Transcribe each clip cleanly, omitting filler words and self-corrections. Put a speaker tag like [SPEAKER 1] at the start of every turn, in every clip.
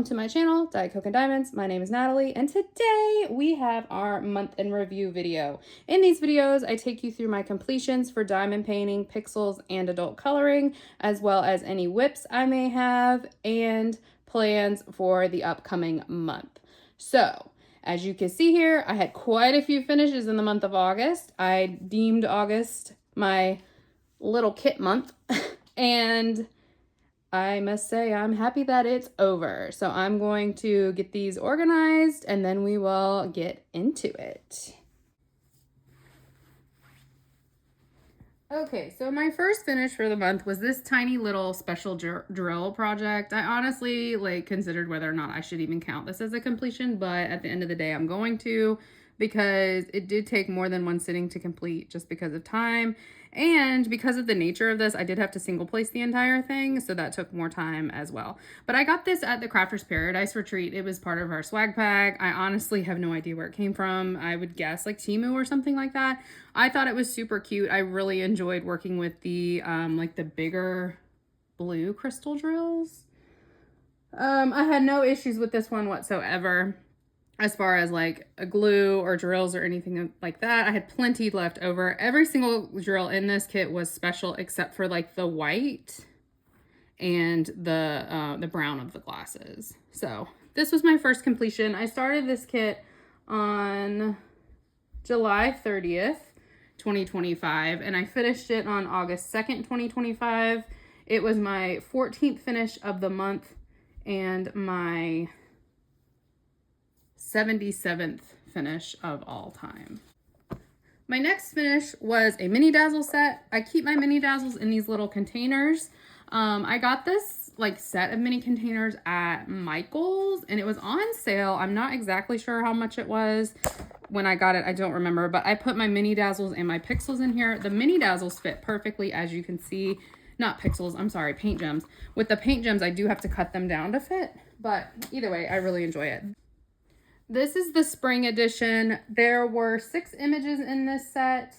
[SPEAKER 1] to my channel, Diet Coke and Diamonds. My name is Natalie, and today we have our month in review video. In these videos, I take you through my completions for diamond painting, pixels, and adult coloring, as well as any whips I may have, and plans for the upcoming month. So, as you can see here, I had quite a few finishes in the month of August. I deemed August my little kit month, and I must say I'm happy that it's over. So I'm going to get these organized and then we will get into it. Okay, so my first finish for the month was this tiny little special drill project. I honestly considered whether or not I should even count this as a completion, but at the end of the day I'm going to, because it did take more than one sitting to complete just because of time. And because of the nature of this, I did have to single place the entire thing, so that took more time as well. But I got this at the Crafter's Paradise retreat. It was part of our swag pack. I honestly have no idea where it came from. I would guess like Temu or something like that. I thought it was super cute. I really enjoyed working with the the bigger blue crystal drills. I had no issues with this one whatsoever. As far as like a glue or drills or anything like that, I had plenty left over. Every single drill in this kit was special except for like the white and the brown of the glasses. So this was my first completion. I started this kit on July 30th, 2025, and I finished it on August 2nd, 2025. It was my 14th finish of the month and my 77th finish of all time. My next finish was a mini dazzle set. I keep my mini dazzles in these little containers. I got this set of mini containers at Michael's and it was on sale. I'm not exactly sure how much it was when I got it. I don't remember, but I put my mini dazzles and my pixels in here. The mini dazzles fit perfectly, as you can see. Not pixels, I'm sorry, paint gems. With the paint gems, I do have to cut them down to fit, but either way, I really enjoy it. This is the spring edition. There were 6 images in this set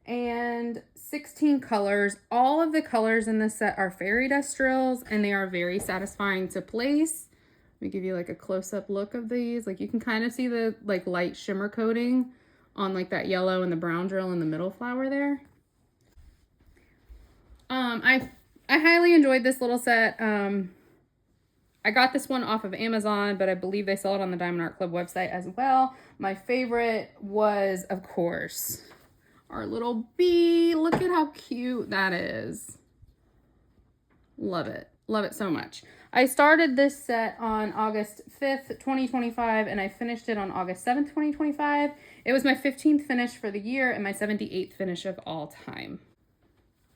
[SPEAKER 1] and 16 colors. All of the colors in this set are fairy dust drills and they are very satisfying to place. Let me give you a close-up look of these. You can kind of see the light shimmer coating on that yellow and the brown drill in the middle flower there. I highly enjoyed this little set. I got this one off of Amazon, but I believe they sell it on the Diamond Art Club website as well. My favorite was, of course, our little bee. Look at how cute that is. Love it. Love it so much. I started this set on August 5th, 2025, and I finished it on August 7th, 2025. It was my 15th finish for the year and my 78th finish of all time.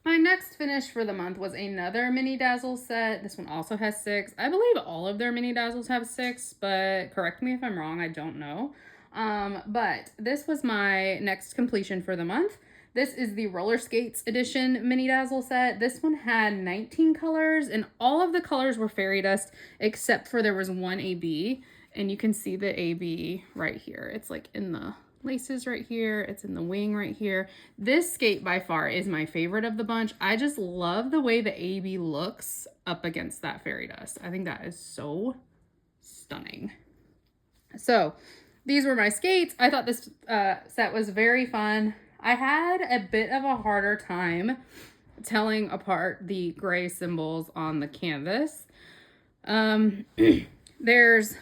[SPEAKER 1] My next finish for the month was another mini dazzle set. This one also has 6. I believe all of their mini dazzles have 6, but correct me if I'm wrong, I don't know. But this was my next completion for the month. This is the Roller Skates edition mini dazzle set. This one had 19 colors and all of the colors were fairy dust except for there was one AB, and you can see the AB right here. It's in the laces right here, it's in the wing right here. This skate by far is my favorite of the bunch. I just love the way the AB looks up against that fairy dust. I think that is so stunning. So these were my skates. I thought this set was very fun. I had a bit of a harder time telling apart the gray symbols on the canvas. There's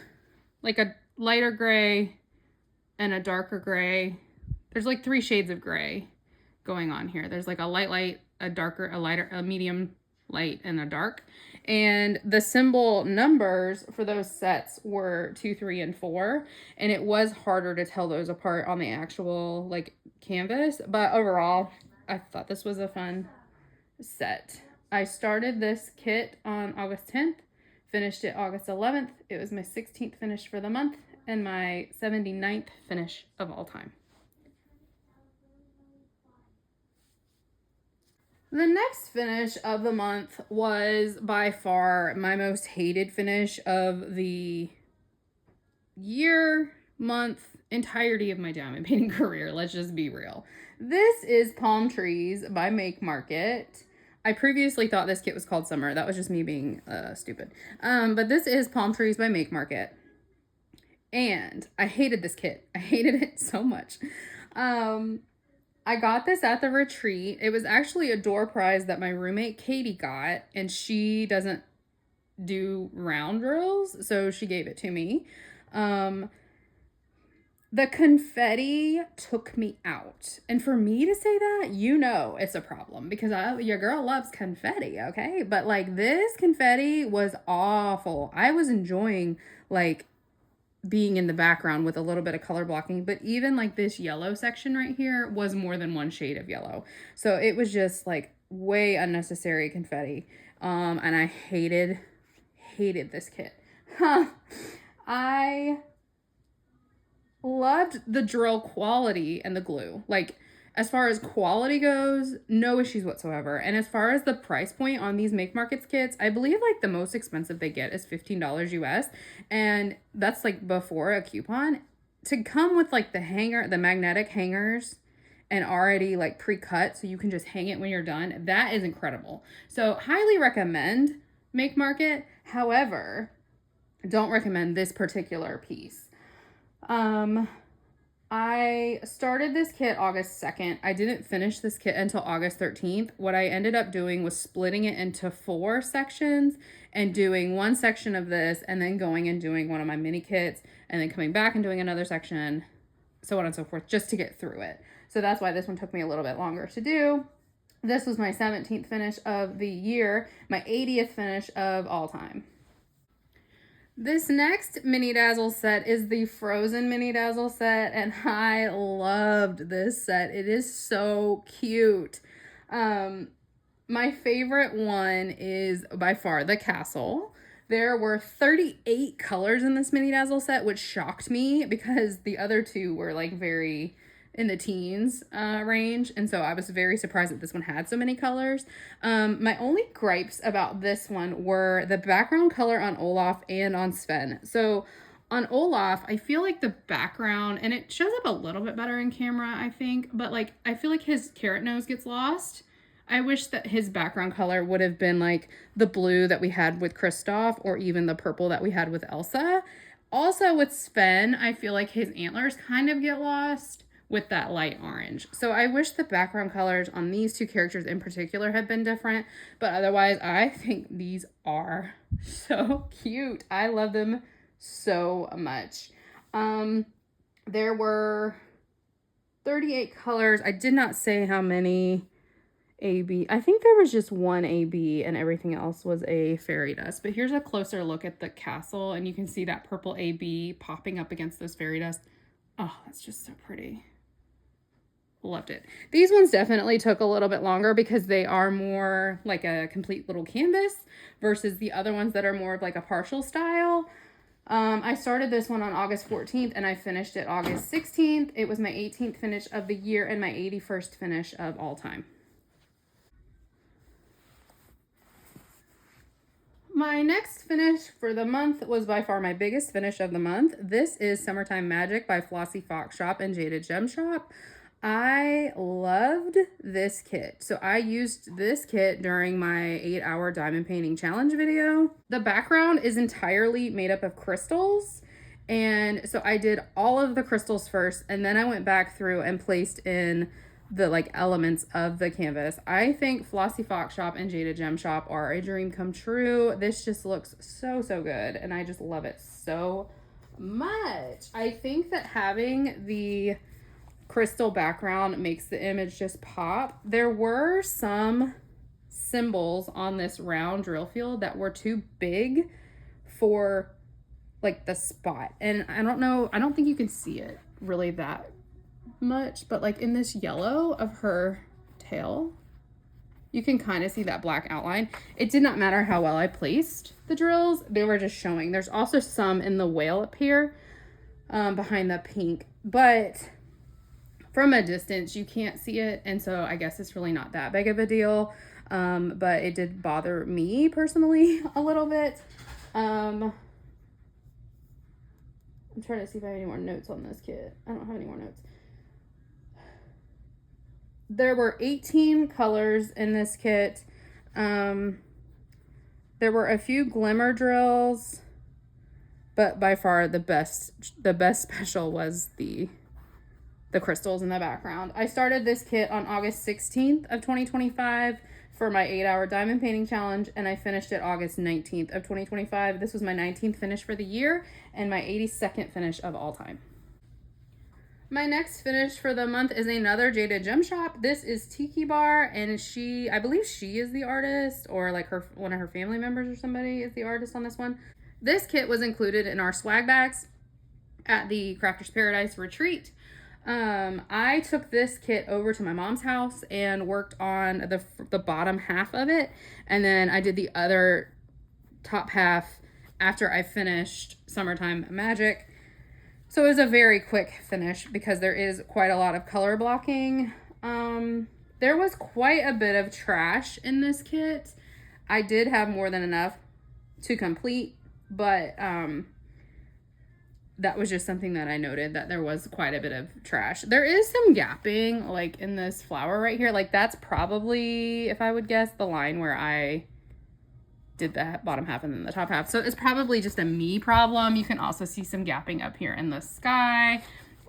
[SPEAKER 1] a lighter gray and a darker gray. There's 3 shades of gray going on here. There's a light, a darker, a lighter, a medium light, and a dark. And the symbol numbers for those sets were 2, 3, and 4. And it was harder to tell those apart on the actual canvas. But overall, I thought this was a fun set. I started this kit on August 10th, finished it August 11th. It was my 16th finish for the month and my 79th finish of all time. The next finish of the month was by far my most hated finish of the year, month, entirety of my diamond painting career. Let's just be real. This is Palm Trees by Make Market. I previously thought this kit was called Summer. That was just me being stupid. But this is Palm Trees by Make Market. And I hated this kit. I hated it so much. I got this at the retreat. It was actually a door prize that my roommate Katie got, and she doesn't do round drills, so she gave it to me. The confetti took me out. And for me to say that, you know it's a problem because your girl loves confetti, okay? But like this confetti was awful. I was enjoying like being in the background with a little bit of color blocking, but even like this yellow section right here was more than one shade of yellow. So it was just like way unnecessary confetti. And I hated this kit. I loved the drill quality and the glue. Like, as far as quality goes, no issues whatsoever. And as far as the price point on these Make Markets kits, I believe like the most expensive they get is $15 US. And that's like before a coupon. To come with like the magnetic hangers and already like pre-cut so you can just hang it when you're done, that is incredible. So highly recommend Make Market. However, don't recommend this particular piece. I started this kit August 2nd. I didn't finish this kit until August 13th. What I ended up doing was splitting it into 4 sections and doing one section of this and then going and doing one of my mini kits and then coming back and doing another section, so on and so forth, just to get through it. So that's why this one took me a little bit longer to do. This was my 17th finish of the year, my 80th finish of all time. This next Mini Dazzle set is the Frozen Mini Dazzle set, and I loved this set. It is so cute. My favorite one is by far the castle. There were 38 colors in this Mini Dazzle set, which shocked me because the other two were like very in the teens range, and so I was very surprised that this one had so many colors. My only gripes about this one were the background color on Olaf and on Sven. So on Olaf, I feel like the background, and it shows up a little bit better in camera, I think, but like I feel like his carrot nose gets lost. I wish that his background color would have been like the blue that we had with Kristoff or even the purple that we had with Elsa. Also with Sven, I feel like his antlers kind of get lost with that light orange. So I wish the background colors on these two characters in particular had been different, but otherwise I think these are so cute. I love them so much. There were 38 colors. I did not say how many AB. I think there was just one AB and everything else was a fairy dust. But here's a closer look at the castle, and you can see that purple AB popping up against those fairy dust. Oh, that's just so pretty. Loved it. These ones definitely took a little bit longer because they are more like a complete little canvas versus the other ones that are more of like a partial style. I started this one on August 14th and I finished it August 16th. It was my 18th finish of the year and my 81st finish of all time. My next finish for the month was by far my biggest finish of the month. This is Summertime Magic by Flossy Fox Shop and Jaded Gem Shop. I loved this kit. So I used this kit during my 8-hour diamond painting challenge video. The background is entirely made up of crystals. And so I did all of the crystals first, and then I went back through and placed in the like elements of the canvas. I think Flossy Fox Shop and Jaded Gem Shop are a dream come true. This just looks so good, and I just love it so much. I think that having the crystal background makes the image just pop. There were some symbols on this round drill field that were too big for like the spot, and I don't think you can see it really that much, but like in this yellow of her tail, you can kind of see that black outline. It did not matter how well I placed the drills, they were just showing. There's also some in the whale up here behind the pink, but from a distance you can't see it, and so I guess it's really not that big of a deal, but it did bother me personally a little bit. I'm trying to see if I have any more notes on this kit. I don't have any more notes. There were 18 colors in this kit. There were a few glimmer drills, but by far the best special was the crystals in the background. I started this kit on August 16th of 2025 for my 8-hour diamond painting challenge, and I finished it August 19th of 2025. This was my 19th finish for the year and my 82nd finish of all time. My next finish for the month is another Jada Gem Shop. This is Tiki Bar, and I believe she is the artist, or like one of her family members or somebody is the artist on this one. This kit was included in our swag bags at the Crafters Paradise retreat. I took this kit over to my mom's house and worked on the bottom half of it, and then I did the other top half after I finished Summertime Magic. So it was a very quick finish because there is quite a lot of color blocking. There was quite a bit of trash in this kit. I did have more than enough to complete, but that was just something that I noted, that there was quite a bit of trash. There is some gapping like in this flower right here. Like that's probably, if I would guess, the line where I did the bottom half and then the top half. So it's probably just a me problem. You can also see some gapping up here in the sky.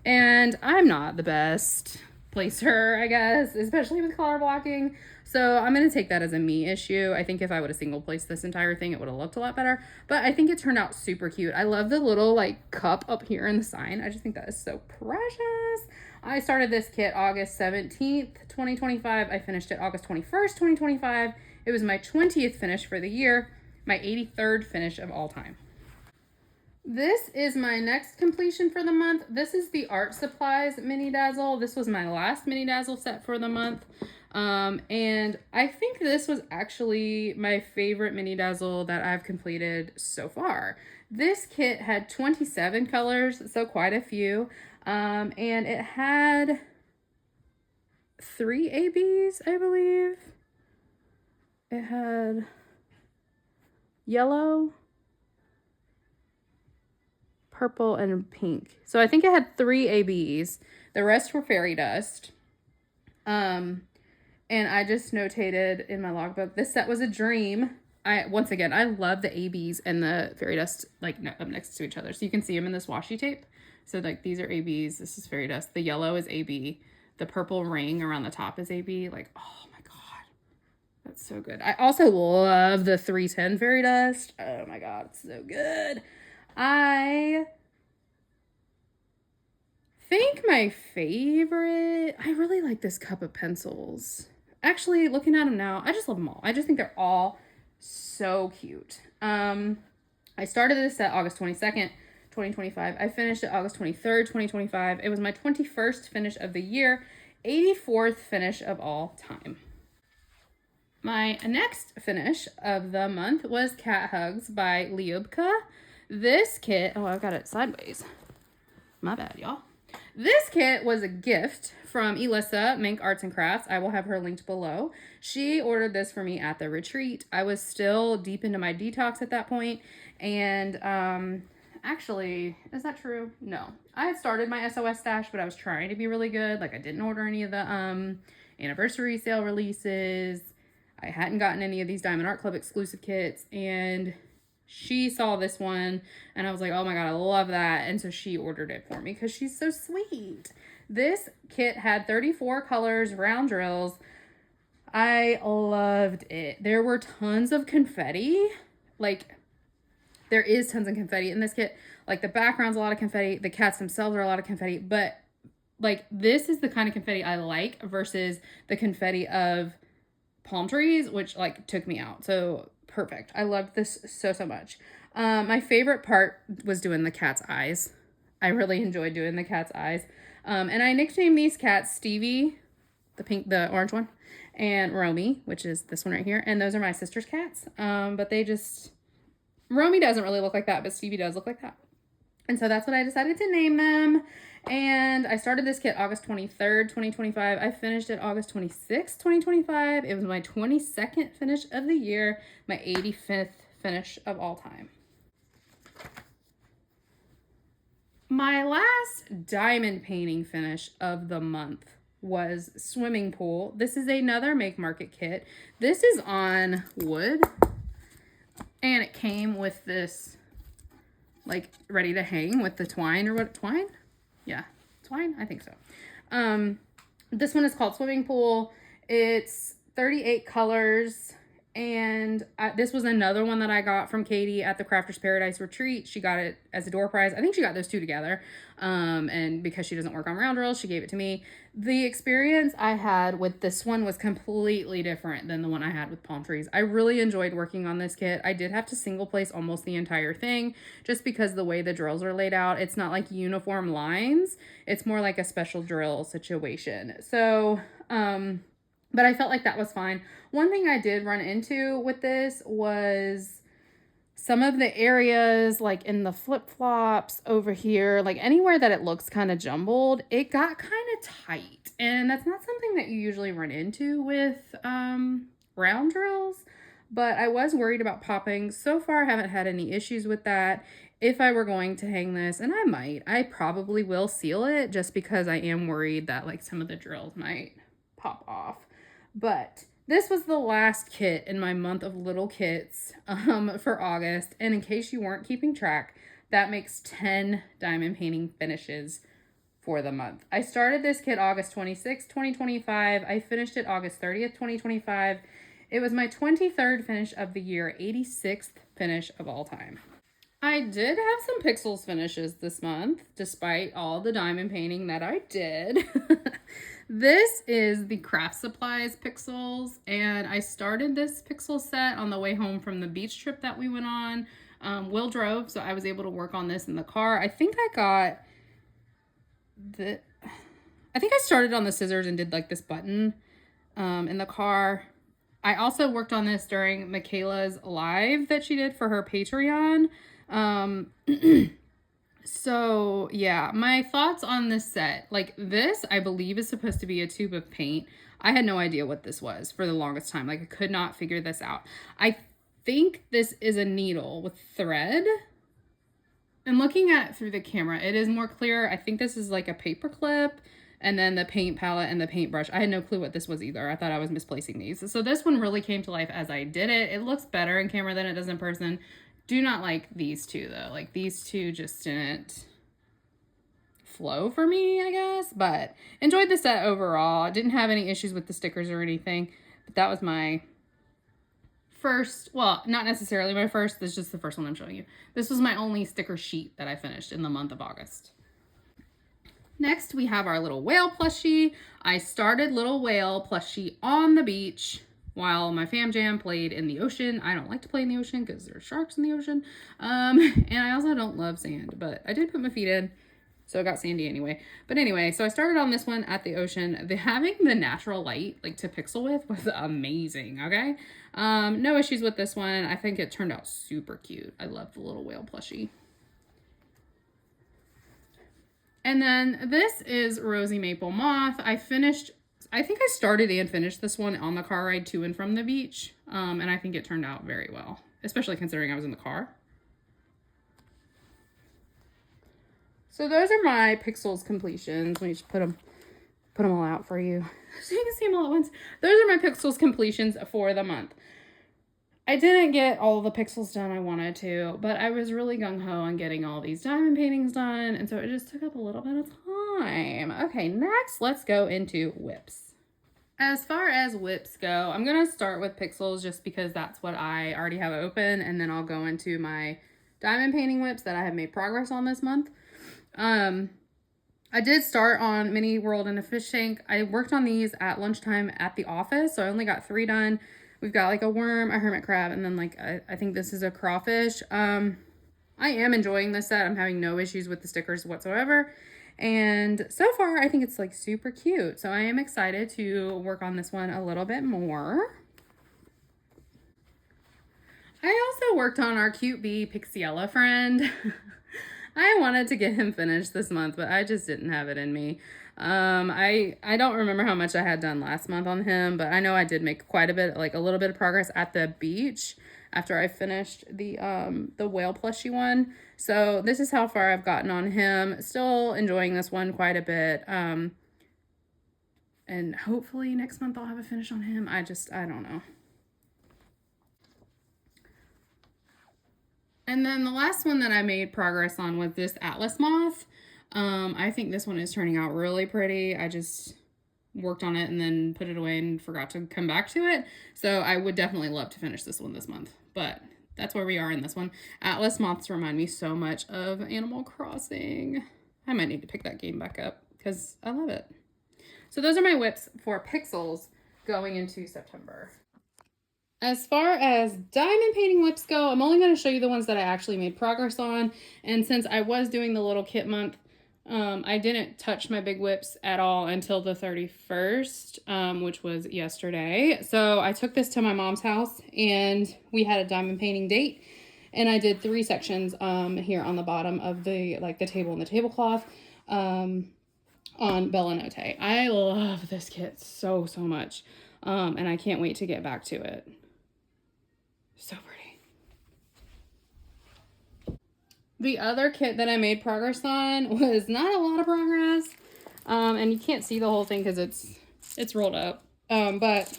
[SPEAKER 1] And I'm not the best placer, I guess, especially with color blocking. So I'm going to take that as a me issue. I think if I would have single placed this entire thing, it would have looked a lot better. But I think it turned out super cute. I love the little like cup up here in the sign. I just think that is so precious. I started this kit August 17th, 2025. I finished it August 21st, 2025. It was my 20th finish for the year, my 83rd finish of all time. This is my next completion for the month. This is the Art Supplies Mini Dazzle. This was my last Mini Dazzle set for the month. And I think this was actually my favorite Mini Dazzle that I've completed so far. This kit had 27 colors, so quite a few. And it had 3 ABs, I believe. It had yellow, purple, and pink. So I think it had 3 ABs. The rest were fairy dust. And I just notated in my logbook, this set was a dream. Once again, I love the ABs and the fairy dust like up next to each other. So you can see them in this washi tape. So like these are ABs. This is fairy dust. The yellow is AB. The purple ring around the top is AB. Like, oh my God. That's so good. I also love the 310 fairy dust. Oh my God, it's so good. I think my favorite, I really like this cup of pencils. Actually, looking at them now, I just love them all. I just think they're all so cute. I started this at August 22nd, 2025. I finished it August 23rd, 2025. It was my 21st finish of the year, 84th finish of all time. My next finish of the month was Cat Hugs by Lyubka. This kit, oh, I've got it sideways. My bad, y'all. This kit was a gift from Elissa, Mink Arts and Crafts. I will have her linked below. She ordered this for me at the retreat. I was still deep into my detox at that point. And actually, is that true? No. I had started my SOS stash, but I was trying to be really good. Like I didn't order any of the anniversary sale releases. I hadn't gotten any of these Diamond Art Club exclusive kits, and she saw this one and I was like, oh my God, I love that. And so she ordered it for me because she's so sweet. This kit had 34 colors, round drills. I loved it. There were tons of confetti. Like there is tons of confetti in this kit. Like the background's a lot of confetti. The cats themselves are a lot of confetti, but like this is the kind of confetti I like versus the confetti of palm trees, which like took me out. So perfect. I loved this so much. My favorite part was doing the cat's eyes. I really enjoyed doing the cat's eyes. And I nicknamed these cats Stevie, the orange one, and Romy, which is this one right here. And those are my sister's cats. But Romy doesn't really look like that, but Stevie does look like that. And so that's what I decided to name them. And I started this kit August 23rd, 2025. I finished it August 26th, 2025. It was my 22nd finish of the year, my 85th finish of all time. My last diamond painting finish of the month was Swimming Pool. This is another Make Market kit. This is on wood, and it came with this, like, ready to hang with the twine, or what, twine? Yeah, twine, I think so. This one is called Swimming Pool. It's 38 colors, and this was another one that I got from Katie at the Crafters Paradise Retreat. She got it as a door prize. I think she got those two together, and because she doesn't work on round drills, she gave it to me. The experience I had with this one was completely different than the one I had with palm trees. I really enjoyed working on this kit. I did have to single place almost the entire thing just because the way the drills are laid out. It's not like uniform lines. It's more like a special drill situation. So, but I felt like that was fine. One thing I did run into with this was some of the areas, like in the flip-flops over here, like anywhere that it looks kind of jumbled, it got kind of tight. And that's not something that you usually run into with round drills, but I was worried about popping. So far, I haven't had any issues with that. If I were going to hang this, and I probably will seal it just because I am worried that like some of the drills might pop off. But this was the last kit in my month of little kits for August. And in case you weren't keeping track, that makes 10 diamond painting finishes for the month. I started this kit August 26th, 2025. I finished it August 30th, 2025. It was my 23rd finish of the year, 86th finish of all time. I did have some Pixyls finishes this month, despite all the diamond painting that I did. This is the Craft Supplies Pixyls, and I started this Pixel set on the way home from the beach trip that we went on. Will drove, so I was able to work on this in the car. I think I started on the scissors and did like this button in the car. I also worked on this during Michaela's live that she did for her Patreon. So yeah, my thoughts on this set, like this, I believe is supposed to be a tube of paint. I had no idea what this was for the longest time. Like I could not figure this out. I think this is a needle with thread. And looking at it through the camera, it is more clear. I think this is like a paper clip and then the paint palette and the paintbrush. I had no clue what this was either. I thought I was misplacing these. So this one really came to life as I did it. It looks better in camera than it does in person. Do not like these two though. Like these two just didn't flow for me, I guess. But enjoyed the set overall. Didn't have any issues with the stickers or anything. But that was my first, well, not necessarily my first. This is just the first one I'm showing you. This was my only sticker sheet that I finished in the month of August. Next, we have our little whale plushie. I started Little Whale plushie on the beach while my fam jam played in the ocean. I don't like to play in the ocean because there's sharks in the ocean. And I also don't love sand, but I did put my feet in, so it got sandy anyway. But anyway, so I started on this one at the ocean. Having the natural light like to pixel with was amazing, okay? No issues with this one. I think it turned out super cute. I love the little whale plushie. And then this is Rosy Maple Moth. I think I started and finished this one on the car ride to and from the beach. And I think it turned out very well, especially considering I was in the car. So those are my Pixyls completions. Let me just put them all out for you so you can see them all at once. Those are my Pixyls completions for the month. I didn't get all the Pixyls done I wanted to, but I was really gung-ho on getting all these diamond paintings done, and so it just took up a little bit of time. Okay, next, let's go into whips. As far as whips go, I'm going to start with Pixyls just because that's what I already have open, and then I'll go into my diamond painting whips that I have made progress on this month. I did start on Mini World and a Fish Tank. I worked on these at lunchtime at the office, so I only got 3 done. We've got like a worm, a hermit crab, and then like I think this is a crawfish. I am enjoying this set. I'm having no issues with the stickers whatsoever. And so far, I think it's like super cute. So I am excited to work on this one a little bit more. I also worked on our cute bee Pixiella friend. I wanted to get him finished this month, but I just didn't have it in me. I don't remember how much I had done last month on him, but I know I did make quite a bit, like a little bit of progress at the beach after I finished the whale plushie one. So this is how far I've gotten on him. Still enjoying this one quite a bit. And hopefully next month I'll have a finish on him. I don't know. And then the last one that I made progress on was this Atlas moth. I think this one is turning out really pretty. I just worked on it and then put it away and forgot to come back to it. So I would definitely love to finish this one this month. But that's where we are in this one. Atlas moths remind me so much of Animal Crossing. I might need to pick that game back up because I love it. So those are my whips for Pixyls going into September. As far as diamond painting whips go, I'm only going to show you the ones that I actually made progress on. And since I was doing the little kit month, I didn't touch my big whips at all until the 31st, which was yesterday. So I took this to my mom's house and we had a diamond painting date. And I did 3 sections here on the bottom of the table and the tablecloth on Bella Notte. I love this kit so much. And I can't wait to get back to it. So pretty. The other kit that I made progress on was not a lot of progress. And you can't see the whole thing because it's rolled up. But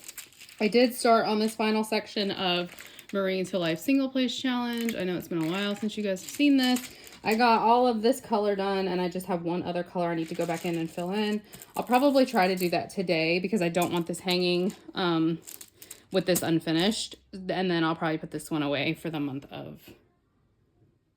[SPEAKER 1] I did start on this final section of Marine to Life Single Place Challenge. I know it's been a while since you guys have seen this. I got all of this color done and I just have one other color I need to go back in and fill in. I'll probably try to do that today because I don't want this hanging with this unfinished. And then I'll probably put this one away for the month of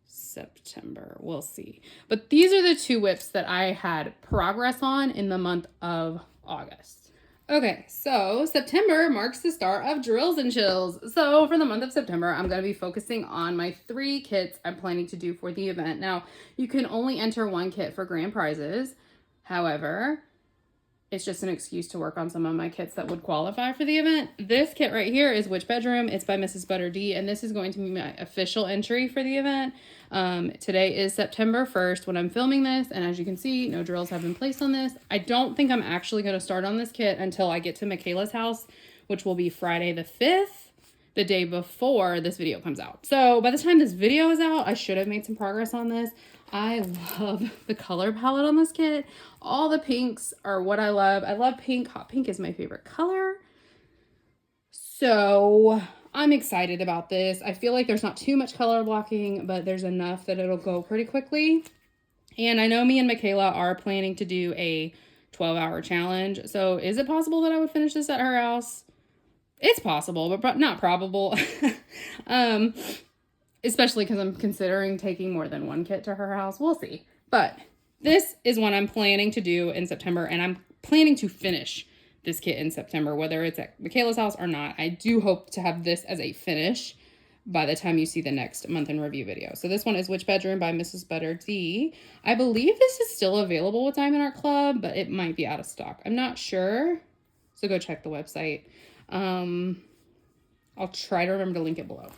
[SPEAKER 1] September. We'll see. But these are the 2 whips that I had progress on in the month of August. Okay, so September marks the start of Drills and Chills. So for the month of September, I'm going to be focusing on my 3 kits I'm planning to do for the event. Now, you can only enter 1 kit for grand prizes. However, it's just an excuse to work on some of my kits that would qualify for the event. This kit right here is Witch Bedroom. It's by Mrs. Butter D, and this is going to be my official entry for the event. Today is September 1st when I'm filming this, and as you can see, no drills have been placed on this. I don't think I'm actually going to start on this kit until I get to Michaela's house, which will be Friday the 5th, the day before this video comes out. So by the time this video is out, I should have made some progress on this. I love the color palette on this kit. All the pinks are what I love. I love pink. Hot pink is my favorite color. So I'm excited about this. I feel like there's not too much color blocking, but there's enough that it'll go pretty quickly. And I know me and Michaela are planning to do a 12-hour challenge. So is it possible that I would finish this at her house? It's possible, but not probable. Especially because I'm considering taking more than 1 kit to her house. We'll see. But this is what I'm planning to do in September, and I'm planning to finish this kit in September, whether it's at Michaela's house or not. I do hope to have this as a finish by the time you see the next month in review video. So this one is Witch Bedroom by Mrs. Butter D. I believe this is still available with Diamond Art Club, but it might be out of stock. I'm not sure. So go check the website. I'll try to remember to link it below.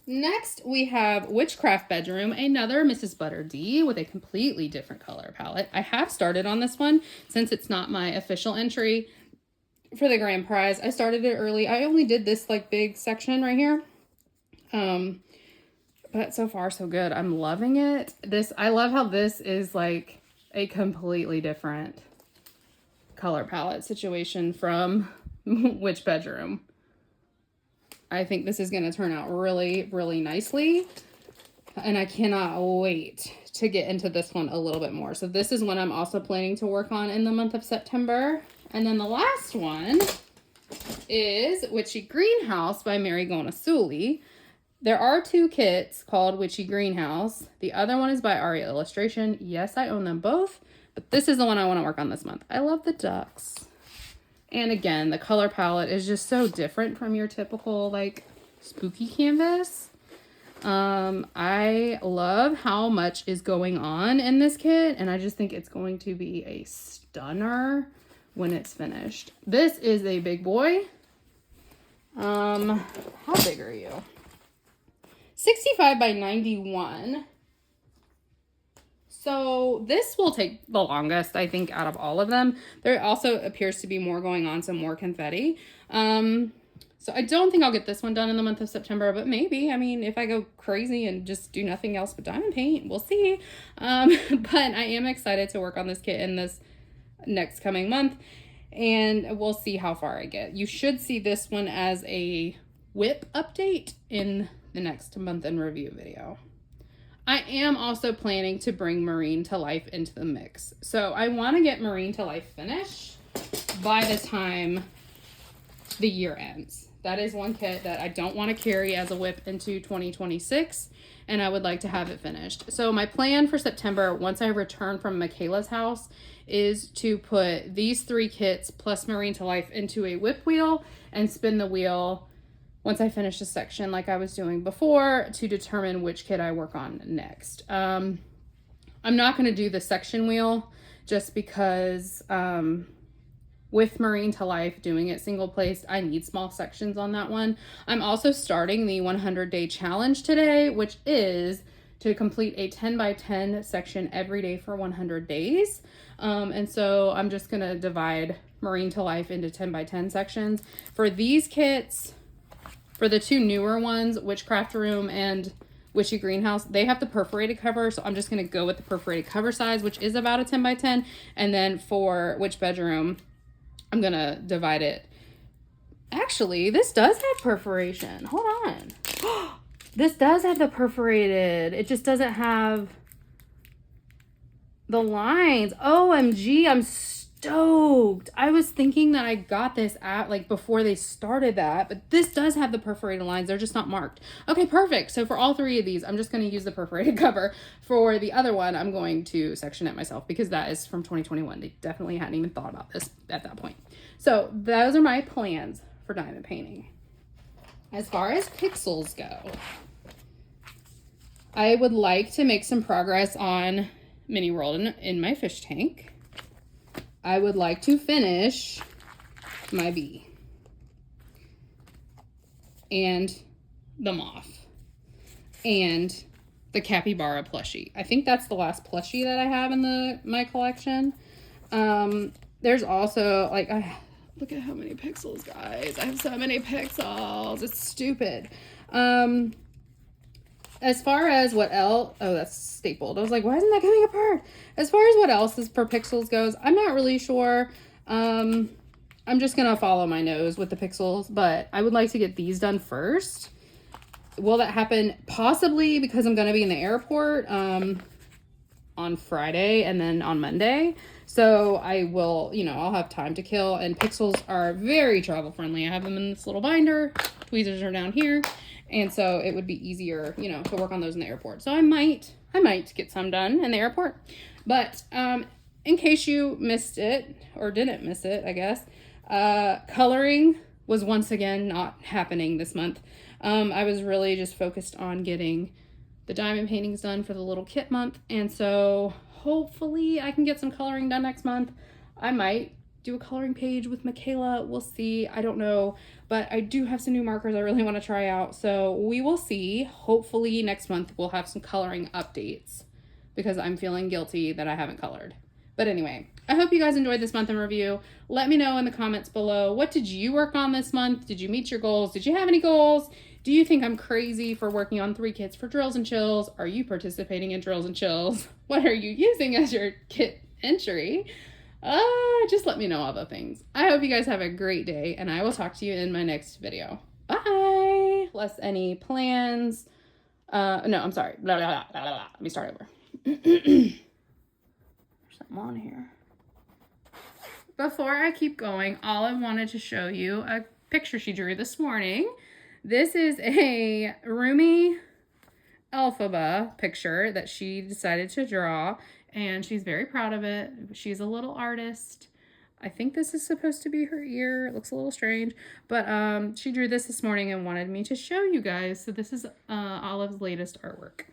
[SPEAKER 1] Next, we have Witchcraft Bedroom, another Mrs. Butter D with a completely different color palette. I have started on this one since it's not my official entry for the grand prize. I started it early. I only did this big section right here. But so far so good. I'm loving it. I love how this is a completely different color palette situation from Witch Bedroom. I think this is going to turn out really, really nicely. And I cannot wait to get into this one a little bit more. So this is one I'm also planning to work on in the month of September. And then the last one is Witchy Greenhouse by Mary Gonasuli. There are 2 kits called Witchy Greenhouse. The other one is by Aria Illustration. Yes, I own them both. But this is the one I want to work on this month. I love the ducks. And again, the color palette is just so different from your typical spooky canvas. I love how much is going on in this kit, and I just think it's going to be a stunner when it's finished. This is a big boy. How big are you? 65 by 91. So this will take the longest, I think, out of all of them. There also appears to be more going on, some more confetti. So I don't think I'll get this one done in the month of September, but maybe. I mean, if I go crazy and just do nothing else but diamond paint, we'll see. But I am excited to work on this kit in this next coming month, and we'll see how far I get. You should see this one as a whip update in the next month in review video. I am also planning to bring Marine to Life into the mix. So I want to get Marine to Life finished by the time the year ends. That is one kit that I don't want to carry as a whip into 2026, and I would like to have it finished. So my plan for September, once I return from Michaela's house, is to put these 3 kits plus Marine to Life into a whip wheel and spin the wheel once I finish a section like I was doing before to determine which kit I work on next. I'm not going to do the section wheel just because with Marine to Life, doing it single placed, I need small sections on that one. I'm also starting the 100-day challenge today, which is to complete a 10 by 10 section every day for 100 days. And so I'm just going to divide Marine to Life into 10 by 10 sections. For these kits, for the 2 newer ones, Witchcraft Room and Witchy Greenhouse, they have the perforated cover, so I'm just going to go with the perforated cover size, which is about a 10 by 10. And then for Witch Bedroom, I'm going to divide it. Actually, this does have perforation. Hold on. This does have the perforated. It just doesn't have the lines. OMG, I'm stoked. I was thinking that I got this at like before they started that, but this does have the perforated lines. They're just not marked. Okay, perfect. So for all 3 of these, I'm just going to use the perforated cover. For the other one, I'm going to section it myself because that is from 2021. They definitely hadn't even thought about this at that point. So those are my plans for diamond painting. As far as pixels go, I would like to make some progress on Mini World in my fish tank. I would like to finish my bee and the moth and the capybara plushie. I think that's the last plushie that I have in my collection. There's also like, look at how many pixels, guys. I have so many pixels. It's stupid. As far as what else, oh, that's stapled. I was like, why isn't that coming apart? As far as what else is for pixels goes, I'm not really sure. I'm just gonna follow my nose with the pixels, but I would like to get these done first. Will that happen? Possibly, because I'm gonna be in the airport on Friday and then on Monday. So I will, I'll have time to kill, and pixels are very travel friendly. I have them in this little binder. Tweezers are down here. And so it would be easier, to work on those in the airport. So I might get some done in the airport. But in case you missed it, or didn't miss it, I guess, coloring was once again not happening this month. I was really just focused on getting the diamond paintings done for the little kit month. And so hopefully I can get some coloring done next month. I might do a coloring page with Michaela. We'll see. I don't know. But I do have some new markers I really want to try out. So we will see. Hopefully next month we'll have some coloring updates because I'm feeling guilty that I haven't colored. But anyway, I hope you guys enjoyed this month in review. Let me know in the comments below. What did you work on this month? Did you meet your goals? Did you have any goals? Do you think I'm crazy for working on 3 kits for drills and chills? Are you participating in drills and chills? What are you using as your kit entry? Just let me know all the things. I hope you guys have a great day, and I will talk to you in my next video. Bye! Less any plans. No, I'm sorry. Blah, blah, blah, blah, blah. Let me start over. There's something on here. Before I keep going, all I wanted to show you a picture she drew this morning. This is a Rumi Elphaba picture that she decided to draw, and she's very proud of it. She's a little artist. I think this is supposed to be her ear. It looks a little strange, but she drew this morning and wanted me to show you guys. So this is Olive's latest artwork.